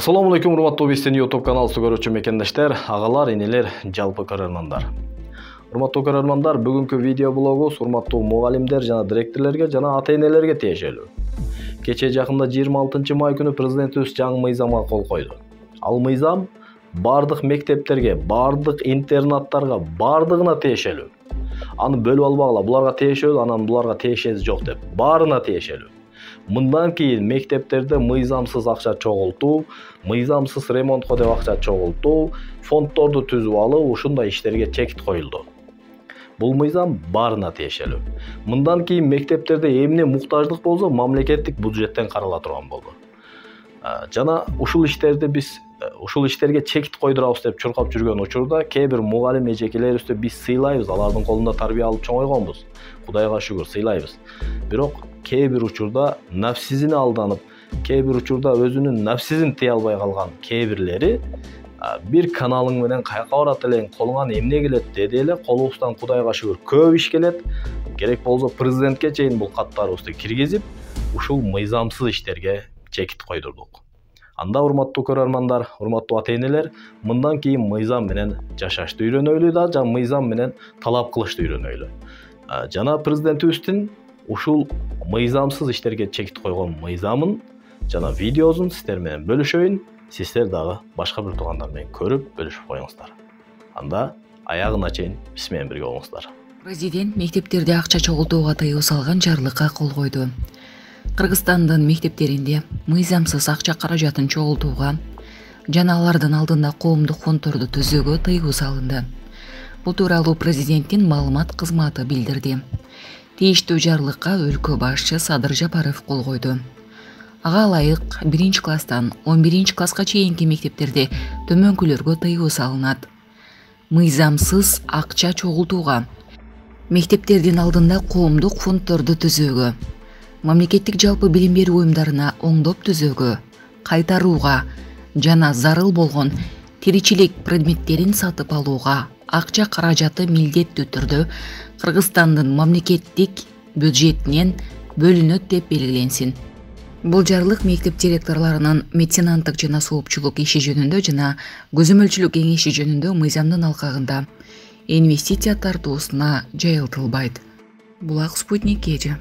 Assalamu alaikum, урматтуу Бестен YouTube каналыбызды көрүүчү мекендештер, агалар, энелер, жалпы көрөрмандар. Урматтуу көрөрмандар, бүгүнкү видео блогубуз урматтуу мугалимдер жана директорлорго жана ата-энелерге тиешелүү. Кече жакында 26 май күнү президентибиз жаңы мыйзамга кол койду. Ал мыйзам бардык мектептерге, бардык интернаттарга, бардыгына тиешелүү. Аны бөлүп албагыла, буларга тиешелүү, анан буларга тиешеси жок деп, баарына тиешелүү. Мындан кийин мектептерде мыйзамсыз акча чогултуу, мыйзамсыз ремонтко деп акча чогултуу, фонддорду түзүп алып, ушундай иштерге чекит коюлду. Бул мыйзам баарына тиешелүү. Мындан кийин мектептерде эмне муктаждык болсо, мамлекеттик бюджеттен карала турган болду. Жана ушул иштерге чекит койдурабыз деп чуркап жүргөн учурда кээ бир мугалим эжекелерибизди биз сыйлайбыз, алардын колунда тарбия алып чоңойгонбуз. Кудайга шүгүр сыйлайбыз. Бирок кээ бир учурда нафсизине алданып, кээ бир учурда өзүнүн нафсизин тие албай калган кээ бирлери бир каналың менен каяка барат элең, колуңан эмне келет деди эле, колубуздан Кудайга шүгүр көп иш келет. Керек болсо президентке чейин бул каттарыбызды киргизип, ушул мыйзамсыз иштерге чекит койдурдук. Анда урматтуу көрөрмандар, урматтуу ата-энелер, мындан кийин мыйзам менен жашашты үйрөнөлү да, жана мыйзам менен талап кылышты үйрөнөлү. Жана президентибиздин ушул мыйзамсыз иштерге чекит койгон мыйзамын жана видеосун сиздер менен бөлүшөйүн. Сиздер дагы башка бир туугандар менен көрүп бөлүшүп коюңуздар. Анда аягына чейин биз менен бирге болуңуздар. Президент мектептерде акча чогултууга тыюу салган жарлыкка кол койду. Кыргызстандын мектептеринде мыйзамсыз акча каражатын чогултууга жана алардын алдында коомдук фонддорду түзүүгө тыюу салынды. Бул тууралуу президенттин маалымат кызматы билдирди. Тийиштүү жарлыкка өлкө башчы Садыр Жапаров кол койду. Ага ылайык 1-класстан 11-класска чейинки мектептерде төмөнкүлөргө тыюу салынат. Мыйзамсыз акча чогултууга, мектептердин алдында коомдук фонддорду түзүүгө, мамлекеттик жалпы билим берүү уюмдарына оңдоп түзүүгө, кайтарууга жана зарыл болгон тиричилик предметтерин сатып алууга акча каражаты милдеттүү түрдө Кыргызстандын мамлекеттик бюджетинен бөлүнөт деп белгиленсин. Бул жарлык мектеп директорлорунун меценаттык жана соопчулук иши жөнүндө жана көзөмөлчүлүк кеңеши жөнүндө мыйзамдын алкагында инвестиция тартуусуна жайылтылбайт. Булак Спутник Кече.